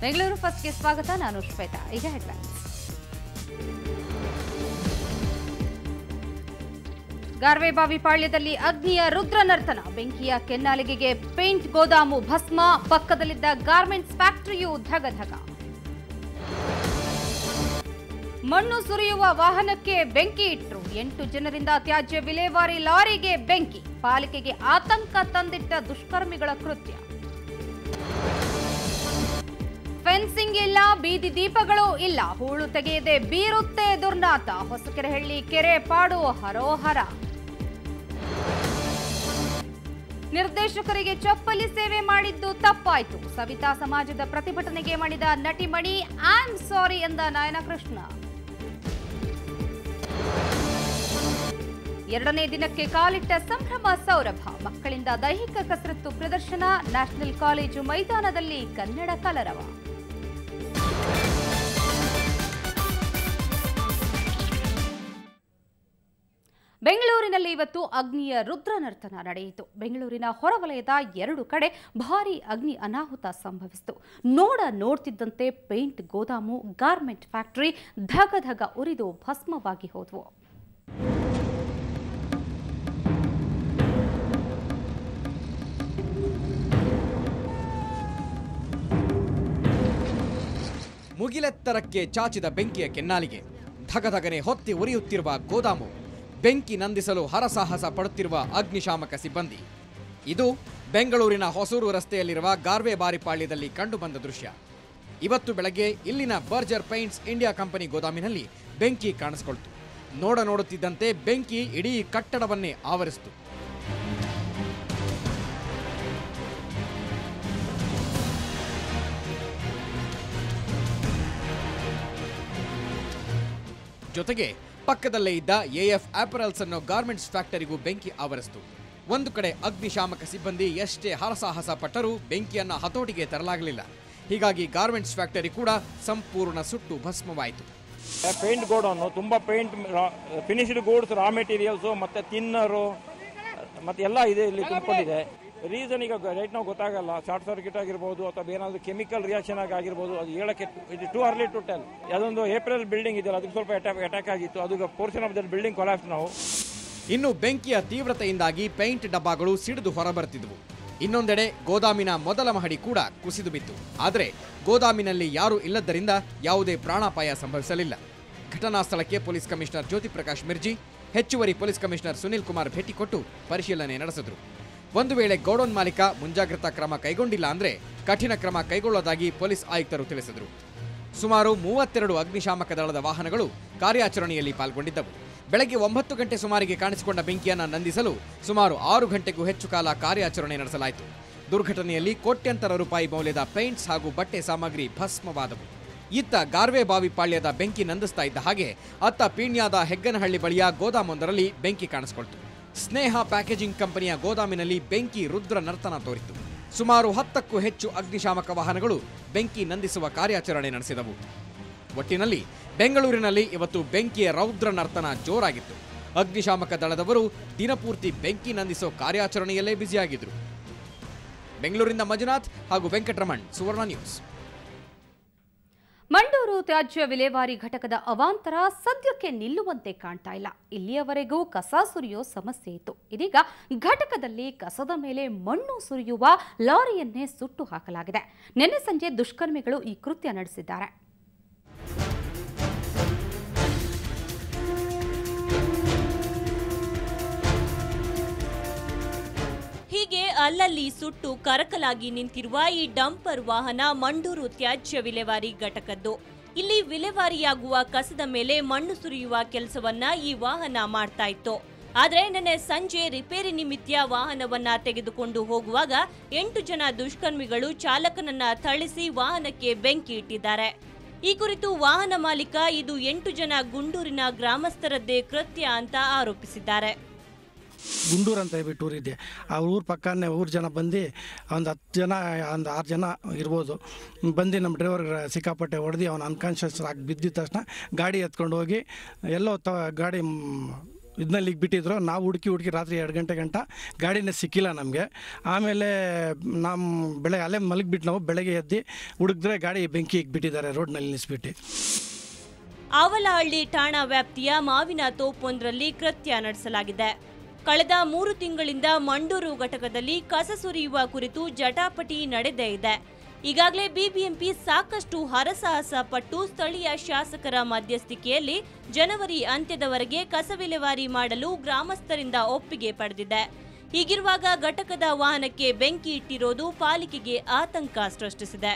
ಬೆಂಗಳೂರು ಫಸ್ಟ್ಗೆ ಸ್ವಾಗತ. ನಾನು ಶ್ವೇತಾ. ಈಗ ಹೆಡ್ಲೈನ್ಸ್. ಗಾರ್ವೇಬಾವಿ ಪಾಳ್ಯದಲ್ಲಿ ಅಗ್ನಿಯ ರುದ್ರ ನರ್ತನ. ಬೆಂಕಿಯ ಕೆನ್ನಾಲಿಗೆಗೆ ಪೇಂಟ್ ಗೋದಾಮು ಭಸ್ಮ. ಪಕ್ಕದಲ್ಲಿದ್ದ ಗಾರ್ಮೆಂಟ್ಸ್ ಫ್ಯಾಕ್ಟರಿಯು ಧಗಧಗ. ಮಣ್ಣು ಸುರಿಯುವ ವಾಹನಕ್ಕೆ ಬೆಂಕಿ ಇಟ್ಟರು. 8 ಜನರಿಂದ ತ್ಯಾಜ್ಯ ವಿಲೇವಾರಿ ಲಾರಿಗೆ ಬೆಂಕಿ. ಪಾಲಿಕೆಗೆ ಆತಂಕ ತಂದಿಟ್ಟ ದುಷ್ಕರ್ಮಿಗಳ ಕೃತ್ಯ. ಫೆನ್ಸಿಂಗ್ ಇಲ್ಲ, ಬೀದಿ ದೀಪಗಳು ಇಲ್ಲ, ಹೂಳು ತೆಗೆಯದೆ ಬೀರುತ್ತೆ ದುರ್ನಾತ. ಹೊಸಕೆರೆಹಳ್ಳಿ ಕೆರೆ ಪಾಡು ಹರೋಹರ. ನಿರ್ದೇಶಕರಿಗೆ ಚಪ್ಪಲಿ ಸೇವೆ ಮಾಡಿದ್ದು ತಪ್ಪಾಯಿತು. ಸವಿತಾ ಸಮಾಜದ ಪ್ರತಿಭಟನೆಗೆ ಮಣಿದ ನಟಿಮಣಿ ಐ ಆಮ್ ಸಾರಿ ಎಂದ ನಯನಕೃಷ್ಣ. 2ನೇ ದಿನಕ್ಕೆ ಕಾಲಿಟ್ಟ ಸಂಭ್ರಮ ಸೌರಭ. ಮಕ್ಕಳಿಂದ ದೈಹಿಕ ಕಸರತ್ತು ಪ್ರದರ್ಶನ. ನ್ಯಾಷನಲ್ ಕಾಲೇಜು ಮೈದಾನದಲ್ಲಿ ಕನ್ನಡ ಕಲರವ. ಬೆಂಗಳೂರಿನಲ್ಲಿ ಇವತ್ತು ಅಗ್ನಿಯ ರುದ್ರ ನರ್ತನ ನಡೆಯಿತು. ಬೆಂಗಳೂರಿನ ಹೊರವಲಯದ 2 ಕಡೆ ಭಾರೀ ಅಗ್ನಿ ಅನಾಹುತ ಸಂಭವಿಸಿತು. ನೋಡ್ತಿದ್ದಂತೆ ಪೇಂಟ್ ಗೋದಾಮು, ಗಾರ್ಮೆಂಟ್ ಫ್ಯಾಕ್ಟರಿ ಧಗಧಗ ಉರಿದು ಭಸ್ಮವಾಗಿ ಹೋದವು. ಮುಗಿಲೆತ್ತರಕ್ಕೆ ಚಾಚಿದ ಬೆಂಕಿಯ ಕೆನ್ನಾಲಿಗೆ, ಧಗಧಗನೆ ಹೊತ್ತಿ ಉರಿಯುತ್ತಿರುವ ಗೋದಾಮು, ಬೆಂಕಿ ನಂದಿಸಲು ಹರಸಾಹಸ ಪಡುತ್ತಿರುವ ಅಗ್ನಿಶಾಮಕ ಸಿಬ್ಬಂದಿ. ಇದು ಬೆಂಗಳೂರಿನ ಹೊಸೂರು ರಸ್ತೆಯಲ್ಲಿರುವ ಗಾರ್ವೇಬಾರಿ ಪಾಳ್ಯದಲ್ಲಿ ಕಂಡುಬಂದ ದೃಶ್ಯ. ಇವತ್ತು ಬೆಳಗ್ಗೆ ಇಲ್ಲಿನ ಬರ್ಜರ್ ಪೇಂಟ್ಸ್ ಇಂಡಿಯಾ ಕಂಪನಿ ಗೋದಾಮಿನಲ್ಲಿ ಬೆಂಕಿ ಕಾಣಿಸಿಕೊಳ್ತು. ನೋಡುತ್ತಿದ್ದಂತೆ ಬೆಂಕಿ ಇಡೀ ಕಟ್ಟಡವನ್ನೇ ಆವರಿಸಿತು. ಜೊತೆಗೆ ಪಕ್ಕದಲ್ಲೇ ಇದ್ದ ಎಎಫ್ ಆಪರಲ್ಸ್ ಅನ್ನೋ ಗಾರ್ಮೆಂಟ್ಸ್ ಫ್ಯಾಕ್ಟರಿಗೂ ಬೆಂಕಿ ಆವರಿಸಿತು. ಒಂದು ಕಡೆ ಅಗ್ನಿಶಾಮಕ ಸಿಬ್ಬಂದಿ ಎಷ್ಟೇ ಹರಸಾಹಸ ಪಟ್ಟರೂ ಬೆಂಕಿಯನ್ನ ಹತೋಟಿಗೆ ತರಲಾಗಲಿಲ್ಲ. ಹೀಗಾಗಿ ಗಾರ್ಮೆಂಟ್ಸ್ ಫ್ಯಾಕ್ಟರಿ ಕೂಡ ಸಂಪೂರ್ಣ ಸುಟ್ಟು ಭಸ್ಮವಾಯಿತು. ಪೇಂಟ್ ಗೋಡೌನು ತುಂಬ ಪೇಂಟ್ ಫಿನಿಶ್ಡ್ ಗೂಡ್ಸ್, ರಾ ಮೆಟೀರಿಯಲ್ಸು ಮತ್ತು ತಿನ್ನರು ಮತ್ತು ಎಲ್ಲ ಇದೆ ಇಲ್ಲಿ ತುಂಬಿಕೊಂಡಿದೆ. ರೀಸನ್ ಈಗ ರೈಟ್ ನಾವು ಗೊತ್ತಾಗಲ್ಲ. ಶಾರ್ಟ್ ಸರ್ಕ್ಯೂಟ್ ಆಗಿರ್ಬೋದು ಅಥವಾ ಏನಾದರೂ ಕೆಮಿಕಲ್ ರಿಯಾಕ್ಷನ್ ಆಗಿರ್ಬೋದು. ಅದು ಹೇಳಕ್ಕೆ ಇದು ಟು ಅರ್ಲಿ ಟು ಟೆಲ್. ಅದೊಂದು ಏಪ್ರಿಲ್ ಬಿಲ್ಡಿಂಗ್ ಇದೆಯಲ್ಲ, ಅದಕ್ಕೆ ಸ್ವಲ್ಪ ಅಟ್ಯಾಕ್ ಆಗಿತ್ತು. ಅದು portion of that building collapse ನಾವು. ಇನ್ನು ಬೆಂಕಿಯ ತೀವ್ರತೆಯಿಂದಾಗಿ ಪೇಂಟ್ ಡಬ್ಬಗಳು ಸಿಡಿದು ಹೊರಬರುತ್ತಿದ್ದವು. ಇನ್ನೊಂದೆಡೆ ಗೋದಾಮಿನ ಮೊದಲ ಮಹಡಿ ಕೂಡ ಕುಸಿದು ಬಿತ್ತು. ಆದರೆ ಗೋದಾಮಿನಲ್ಲಿ ಯಾರೂ ಇಲ್ಲದ್ದರಿಂದ ಯಾವುದೇ ಪ್ರಾಣಾಪಾಯ ಸಂಭವಿಸಲಿಲ್ಲ. ಘಟನಾ ಸ್ಥಳಕ್ಕೆ ಪೊಲೀಸ್ ಕಮಿಷನರ್ ಜ್ಯೋತಿ ಪ್ರಕಾಶ್ ಮಿರ್ಜಿ, ಹೆಚ್ಚುವರಿ ಪೊಲೀಸ್ ಕಮಿಷನರ್ ಸುನಿಲ್ ಕುಮಾರ್ ಭೇಟಿ ಕೊಟ್ಟು ಪರಿಶೀಲನೆ ನಡೆಸಿದರು. ಒಂದು ವೇಳೆ ಗೋಡೌನ್ ಮಾಲೀಕ ಮುಂಜಾಗ್ರತಾ ಕ್ರಮ ಕೈಗೊಂಡಿಲ್ಲ ಅಂದ್ರೆ ಕಠಿಣ ಕ್ರಮ ಕೈಗೊಳ್ಳೋದಾಗಿ ಪೊಲೀಸ್ ಆಯುಕ್ತರು ತಿಳಿಸಿದರು. ಸುಮಾರು 32 ಅಗ್ನಿಶಾಮಕ ದಳದ ವಾಹನಗಳು ಕಾರ್ಯಾಚರಣೆಯಲ್ಲಿ ಪಾಲ್ಗೊಂಡಿದ್ದವು. ಬೆಳಗ್ಗೆ 9 ಗಂಟೆ ಸುಮಾರಿಗೆ ಕಾಣಿಸಿಕೊಂಡ ಬೆಂಕಿಯನ್ನು ನಂದಿಸಲು ಸುಮಾರು 6 ಗಂಟೆಗೂ ಹೆಚ್ಚು ಕಾಲ ಕಾರ್ಯಾಚರಣೆ ನಡೆಸಲಾಯಿತು. ದುರ್ಘಟನೆಯಲ್ಲಿ ಕೋಟ್ಯಂತರ ರೂಪಾಯಿ ಮೌಲ್ಯದ ಪೇಂಟ್ಸ್ ಹಾಗೂ ಬಟ್ಟೆ ಸಾಮಗ್ರಿ ಭಸ್ಮವಾದವು. ಇತ್ತ ಗಾರ್ವೇಬಾವಿ ಪಾಳ್ಯದ ಬೆಂಕಿ ನಂದಿಸ್ತಾ ಇದ್ದ ಹಾಗೆ ಅತ್ತ ಪೀಣ್ಯದ ಹೆಗ್ಗನಹಳ್ಳಿ ಬಳಿಯ ಗೋದಾಮೊಂದರಲ್ಲಿ ಬೆಂಕಿ ಕಾಣಿಸಿಕೊಳ್ತು. ಸ್ನೇಹ ಪ್ಯಾಕೇಜಿಂಗ್ ಕಂಪನಿಯ ಗೋದಾಮಿನಲ್ಲಿ ಬೆಂಕಿ ರುದ್ರ ನರ್ತನ ತೋರಿತು. ಸುಮಾರು 10ಕ್ಕೂ ಹೆಚ್ಚು ಅಗ್ನಿಶಾಮಕ ವಾಹನಗಳು ಬೆಂಕಿ ನಂದಿಸುವ ಕಾರ್ಯಾಚರಣೆ ನಡೆಸಿದವು. ಒಟ್ಟಿನಲ್ಲಿ ಬೆಂಗಳೂರಿನಲ್ಲಿ ಇವತ್ತು ಬೆಂಕಿಯ ರೌದ್ರ ನರ್ತನ ಜೋರಾಗಿತ್ತು. ಅಗ್ನಿಶಾಮಕ ದಳದವರು ದಿನಪೂರ್ತಿ ಬೆಂಕಿ ನಂದಿಸೋ ಕಾರ್ಯಾಚರಣೆಯಲ್ಲೇ ಬ್ಯುಸಿಯಾಗಿದ್ರು. ಬೆಂಗಳೂರಿನಿಂದ ಮಂಜುನಾಥ್ ಹಾಗೂ ವೆಂಕಟರಮಣ್, ಸುವರ್ಣ ನ್ಯೂಸ್. ಮಂಡೂರು ತ್ಯಾಜ್ಯ ವಿಲೇವಾರಿ ಘಟಕದ ಅವಾಂತರ ಸದ್ಯಕ್ಕೆ ನಿಲ್ಲುವಂತೆ ಕಾಣ್ತಾ ಇಲ್ಲ. ಇಲ್ಲಿಯವರೆಗೂ ಕಸ ಸುರಿಯೋ ಸಮಸ್ಯೆ ಇತ್ತು. ಇದೀಗ ಘಟಕದಲ್ಲಿ ಕಸದ ಮೇಲೆ ಮಣ್ಣು ಸುರಿಯುವ ಲಾರಿಯನ್ನೇ ಸುಟ್ಟು ಹಾಕಲಾಗಿದೆ. ನಿನ್ನೆ ಸಂಜೆ ದುಷ್ಕರ್ಮಿಗಳು ಈ ಕೃತ್ಯ ನಡೆಸಿದ್ದಾರೆ. ಹೀಗೆ ಅಲ್ಲಲ್ಲಿ ಸುಟ್ಟು ಕರಕಲಾಗಿ ನಿಂತಿರುವ ಈ ಡಂಪರ್ ವಾಹನ ಮಂಡೂರು ತ್ಯಾಜ್ಯ ವಿಲೇವಾರಿ ಘಟಕದ್ದು. ಇಲ್ಲಿ ವಿಲೇವಾರಿಯಾಗುವ ಕಸದ ಮೇಲೆ ಮಣ್ಣು ಸುರಿಯುವ ಕೆಲಸವನ್ನ ಈ ವಾಹನ ಮಾಡ್ತಾ ಇತ್ತು. ಆದರೆ ನಿನ್ನೆ ಸಂಜೆ ರಿಪೇರಿ ನಿಮಿತ್ತ ವಾಹನವನ್ನ ತೆಗೆದುಕೊಂಡು ಹೋಗುವಾಗ 8 ಜನ ದುಷ್ಕರ್ಮಿಗಳು ಚಾಲಕನನ್ನ ಥಳಿಸಿ ವಾಹನಕ್ಕೆ ಬೆಂಕಿ ಇಟ್ಟಿದ್ದಾರೆ. ಈ ಕುರಿತು ವಾಹನ ಮಾಲೀಕ ಇದು 8 ಜನ ಗುಂಡೂರಿನ ಗ್ರಾಮಸ್ಥರದ್ದೇ ಕೃತ್ಯ ಅಂತ ಆರೋಪಿಸಿದ್ದಾರೆ. ಗುಂಡೂರು ಅಂತ ಹೇಳ್ಬಿಟ್ಟು ಊರಿದೆ. ಆ ಊರ ಪಕ್ಕನೇ ಊರು ಜನ ಬಂದು ಒಂದು 10 ಜನ, ಒಂದು 6 ಜನ ಇರ್ಬೋದು, ಬಂದು ನಮ್ಮ ಡ್ರೈವರ್ ಸಿಕ್ಕಾಪಟ್ಟೆ ಹೊಡೆದು ಅವನು ಅನ್ಕಾನ್ಷಿಯಸ್ ಆಗಿ ಬಿದ್ದಿದ ತಕ್ಷಣ ಗಾಡಿ ಎತ್ಕೊಂಡು ಹೋಗಿ ಎಲ್ಲೋ ಗಾಡಿ ಇದನ್ನ ಇಲ್ಲಿಗೆ ಬಿಟ್ಟಿದ್ರು. ನಾವು ಹುಡುಕಿ ರಾತ್ರಿ 2 ಗಂಟೆ ಗಂಟ ಗಾಡಿನೇ ಸಿಕ್ಕಿಲ್ಲ ನಮಗೆ. ಆಮೇಲೆ ಬೆಳಗ್ಗೆ ಅಲ್ಲೇ ಮಲಗಿಬಿಟ್ಟು ನಾವು ಬೆಳಗ್ಗೆ ಎದ್ದು ಹುಡುಕಿದ್ರೆ ಗಾಡಿ ಬೆಂಕಿ ಇಕ್ಬಿಟ್ಟಿದ್ದಾರೆ ರೋಡ್ನಲ್ಲಿ ನಿಲ್ಲಿಸ್ಬಿಟ್ಟು. ಆವಲಹಳ್ಳಿ ಠಾಣಾ ವ್ಯಾಪ್ತಿಯ ಮಾವಿನ ತೋಪೊಂದರಲ್ಲಿ ಕೃತ್ಯ ನಡೆಸಲಾಗಿದೆ. ಕಳೆದ 3 ತಿಂಗಳಿಂದ ಮಂಡೂರು ಘಟಕದಲ್ಲಿ ಕಸ ಸುರಿಯುವ ಕುರಿತು ಜಟಾಪಟಿ ನಡೆದೇ ಇದೆ. ಈಗಾಗಲೇ ಬಿಬಿಎಂಪಿ ಸಾಕಷ್ಟು ಹರಸಾಹಸ ಪಟ್ಟು ಸ್ಥಳೀಯ ಶಾಸಕರ ಮಧ್ಯಸ್ಥಿಕೆಯಲ್ಲಿ ಜನವರಿ ಅಂತ್ಯದವರೆಗೆ ಕಸ ವಿಲೇವಾರಿ ಮಾಡಲು ಗ್ರಾಮಸ್ಥರಿಂದ ಒಪ್ಪಿಗೆ ಪಡೆದಿದೆ. ಹೀಗಿರುವಾಗ ಘಟಕದ ವಾಹನಕ್ಕೆ ಬೆಂಕಿ ಇಟ್ಟಿರೋದು ಪಾಲಿಕೆಗೆ ಆತಂಕ ಸೃಷ್ಟಿಸಿದೆ.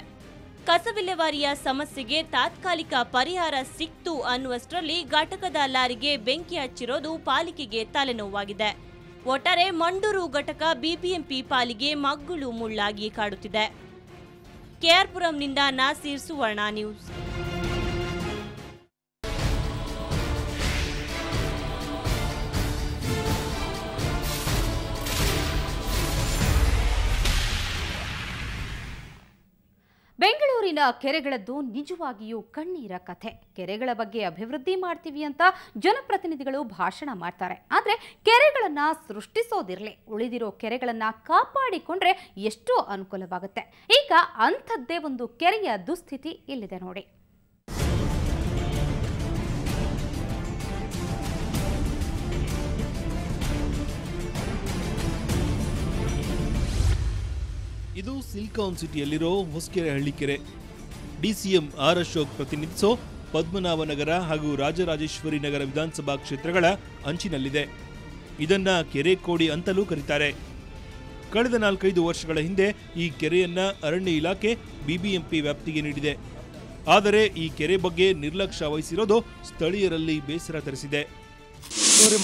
ಕಸ ವಿಲೇವಾರಿಯ ಸಮಸ್ಯೆಗೆ ತಾತ್ಕಾಲಿಕ ಪರಿಹಾರ ಸಿಕ್ತು ಅನ್ನುವಷ್ಟರಲ್ಲಿ ಘಟಕದ ಲಾರಿಗೆ ಬೆಂಕಿ ಹಚ್ಚಿರೋದು ಪಾಲಿಕೆಗೆ ತಲೆನೋವಾಗಿದೆ. ಒಟ್ಟಾರೆ ಮಂಡೂರು ಘಟಕ ಬಿಬಿಎಂಪಿ ಪಾಲಿಗೆ ಮಗ್ಗುಲು ಮುಳ್ಳಾಗಿ ಕಾಡುತ್ತಿದೆ. ಕೆಆರ್ಪುರಂನಿಂದ ನಾಸೀರ್, ಸುವರ್ಣ ನ್ಯೂಸ್. ಬೆಂಗಳೂರಿನ ಕೆರೆಗಳದ್ದು ನಿಜವಾಗಿಯೂ ಕಣ್ಣೀರ ಕಥೆ. ಕೆರೆಗಳ ಬಗ್ಗೆ ಅಭಿವೃದ್ಧಿ ಮಾಡ್ತೀವಿ ಅಂತ ಜನಪ್ರತಿನಿಧಿಗಳು ಭಾಷಣ ಮಾಡ್ತಾರೆ. ಆದರೆ ಕೆರೆಗಳನ್ನ ಸೃಷ್ಟಿಸೋದಿರಲಿ, ಉಳಿದಿರೋ ಕೆರೆಗಳನ್ನ ಕಾಪಾಡಿಕೊಂಡ್ರೆ ಎಷ್ಟೋ ಅನುಕೂಲವಾಗುತ್ತೆ. ಈಗ ಅಂಥದ್ದೇ ಒಂದು ಕೆರೆಯ ದುಸ್ಥಿತಿ ಇಲ್ಲಿದೆ ನೋಡಿ. ಇದು ಸಿಲಿಕಾನ್ ಸಿಟಿಯಲ್ಲಿರೋ ಹೊಸಕೆರೆ ಹಳ್ಳಿ ಕೆರೆ. ಡಿಸಿಎಂ ಆರ್ ಅಶೋಕ್ ಪ್ರತಿನಿಧಿಸೋ ಪದ್ಮನಾಭನಗರ ಹಾಗೂ ರಾಜರಾಜೇಶ್ವರಿ ನಗರ ವಿಧಾನಸಭಾ ಕ್ಷೇತ್ರಗಳ ಅಂಚಿನಲ್ಲಿದೆ. ಇದನ್ನ ಕೆರೆ ಕೋಡಿ ಅಂತಲೂ ಕರೀತಾರೆ. ಕಳೆದ 4-5 ವರ್ಷಗಳ ಹಿಂದೆ ಈ ಕೆರೆಯನ್ನ ಅರಣ್ಯ ಇಲಾಖೆ ಬಿಬಿಎಂಪಿ ವ್ಯಾಪ್ತಿಗೆ ನೀಡಿದೆ. ಆದರೆ ಈ ಕೆರೆ ಬಗ್ಗೆ ನಿರ್ಲಕ್ಷ್ಯ ವಹಿಸಿರೋದು ಸ್ಥಳೀಯರಲ್ಲಿ ಬೇಸರ ತರಿಸಿದೆ.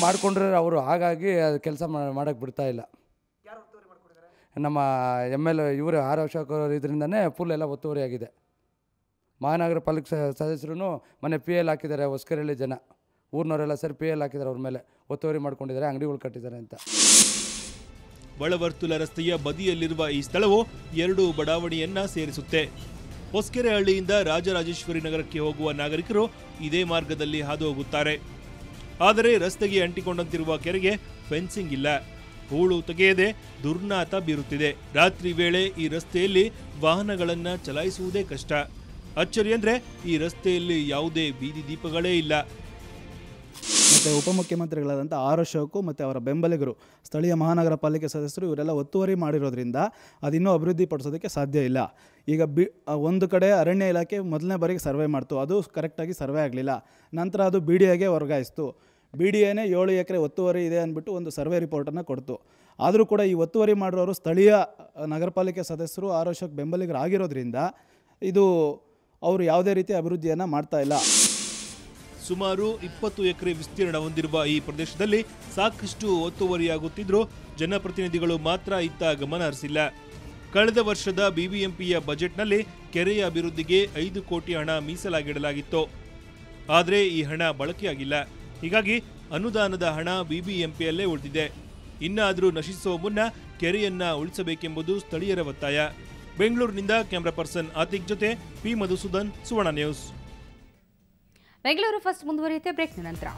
ಮಾಡಿಕೊಂಡ್ರೆ ಅವರು ಹಾಗಾಗಿ ಕೆಲಸ ಮಾಡಕ್ಕೆ ಬಿಡ್ತಾ ಇಲ್ಲ. ನಮ್ಮ ML ಇವರು ಆರ್ ಅಶೋಕ್ ಇದರಿಂದನೇ ಫುಲ್ ಎಲ್ಲ ಒತ್ತುವರಿ ಆಗಿದೆ. ಮಹಾನಗರ ಪಾಲಿಕೆ ಸದಸ್ಯರು ಮೊನ್ನೆ PL ಹಾಕಿದ್ದಾರೆ. ಹೊಸಕೆರೆಹಳ್ಳಿ ಜನ ಊರಿನವರೆಲ್ಲ ಸರಿ PL ಹಾಕಿದ್ದಾರೆ. ಅವ್ರ ಮೇಲೆ ಒತ್ತುವರಿ ಮಾಡ್ಕೊಂಡಿದ್ದಾರೆ, ಅಂಗಡಿಗಳು ಕಟ್ಟಿದ್ದಾರೆ ಅಂತ. ಬಳವರ್ತುಲ ರಸ್ತೆಯ ಬದಿಯಲ್ಲಿರುವ ಈ ಸ್ಥಳವು 2 ಬಡಾವಣೆಯನ್ನ ಸೇರಿಸುತ್ತೆ. ಹೊಸಕೆರೆ ಹಳ್ಳಿಯಿಂದ ರಾಜರಾಜೇಶ್ವರಿ ನಗರಕ್ಕೆ ಹೋಗುವ ನಾಗರಿಕರು ಇದೇ ಮಾರ್ಗದಲ್ಲಿ ಹಾದು ಹೋಗುತ್ತಾರೆ. ಆದರೆ ರಸ್ತೆಗೆ ಅಂಟಿಕೊಂಡಂತಿರುವ ಕೆರೆಗೆ ಫೆನ್ಸಿಂಗ್ ಇಲ್ಲ. ಹೂಳು ತೆಗೆಯದೆ ದುರ್ನಾತ ಬೀರುತ್ತಿದೆ. ರಾತ್ರಿ ವೇಳೆ ಈ ರಸ್ತೆಯಲ್ಲಿ ವಾಹನಗಳನ್ನು ಚಲಾಯಿಸುವುದೇ ಕಷ್ಟ. ಅಚ್ಚರಿ ಅಂದರೆ ಈ ರಸ್ತೆಯಲ್ಲಿ ಯಾವುದೇ ಬೀದಿ ದೀಪಗಳೇ ಇಲ್ಲ. ಮತ್ತು ಉಪಮುಖ್ಯಮಂತ್ರಿಗಳಾದಂಥ ಆರ್ ಅಶೋಕ್ ಮತ್ತು ಅವರ ಬೆಂಬಲಿಗರು, ಸ್ಥಳೀಯ ಮಹಾನಗರ ಪಾಲಿಕೆ ಸದಸ್ಯರು ಇವರೆಲ್ಲ ಒತ್ತುವರಿ ಮಾಡಿರೋದ್ರಿಂದ ಅದಿನ್ನೂ ಅಭಿವೃದ್ಧಿ ಪಡಿಸೋದಕ್ಕೆ ಸಾಧ್ಯ ಇಲ್ಲ. ಈಗ ಒಂದು ಕಡೆ ಅರಣ್ಯ ಇಲಾಖೆ ಮೊದಲನೇ ಬಾರಿಗೆ ಸರ್ವೆ ಮಾಡ್ತು, ಅದು ಕರೆಕ್ಟಾಗಿ ಸರ್ವೆ ಆಗಲಿಲ್ಲ. ನಂತರ ಅದು BDAಗೆ ವರ್ಗಾಯಿಸ್ತು. BDAನೇ 7 ಎಕರೆ ಒತ್ತುವರಿ ಇದೆ ಅಂದ್ಬಿಟ್ಟು ಒಂದು ಸರ್ವೆ ರಿಪೋರ್ಟನ್ನು ಕೊಡ್ತು. ಆದರೂ ಕೂಡ ಈ ಒತ್ತುವರಿ ಮಾಡಿರೋರು ಸ್ಥಳೀಯ ನಗರ ಪಾಲಿಕೆ ಸದಸ್ಯರು ಆರ್ ಅಶೋಕ್ ಬೆಂಬಲಿಗರು ಆಗಿರೋದ್ರಿಂದ ಇದು ಅವರು ಯಾವುದೇ ರೀತಿ ಅಭಿವೃದ್ಧಿಯನ್ನು ಮಾಡ್ತಾ ಇಲ್ಲ. ಸುಮಾರು 20 ಎಕರೆ ವಿಸ್ತೀರ್ಣ ಹೊಂದಿರುವ ಈ ಪ್ರದೇಶದಲ್ಲಿ ಸಾಕಷ್ಟು ಒತ್ತುವರಿಯಾಗುತ್ತಿದ್ರೂ ಜನಪ್ರತಿನಿಧಿಗಳು ಮಾತ್ರ ಇತ್ತ ಗಮನ ಹರಿಸಿಲ್ಲ. ಕಳೆದ ವರ್ಷದ ಬಿಬಿಎಂಪಿಯ ಬಜೆಟ್ನಲ್ಲಿ ಕೆರೆಯ ಅಭಿವೃದ್ಧಿಗೆ 5 ಕೋಟಿ ಹಣ ಮೀಸಲಾಗಿಡಲಾಗಿತ್ತು. ಆದರೆ ಈ ಹಣ ಬಳಕೆಯಾಗಿಲ್ಲ. ಹೀಗಾಗಿ ಅನುದಾನದ ಹಣ ಬಿಬಿಎಂಪಿಯಲ್ಲೇ ಉಳಿದಿದೆ. ಇನ್ನಾದರೂ ನಶಿಸುವ ಮುನ್ನ ಕೆರೆಯನ್ನ ಉಳಿಸಬೇಕೆಂಬುದು ಸ್ಥಳೀಯರ ಒತ್ತಾಯ. ಬೆಂಗಳೂರಿನಿಂದ ಕ್ಯಾಮರಾ ಪರ್ಸನ್ ಆತಿಕ್ ಜೊತೆ ಪಿ ಮಧುಸೂದನ್, ಸುವರ್ಣ ನ್ಯೂಸ್. ಬೆಂಗಳೂರು ಫಸ್ಟ್ ಮುಂದುವರಿಯುತ್ತೆ ಬ್ರೇಕ್ನ ನಂತರ.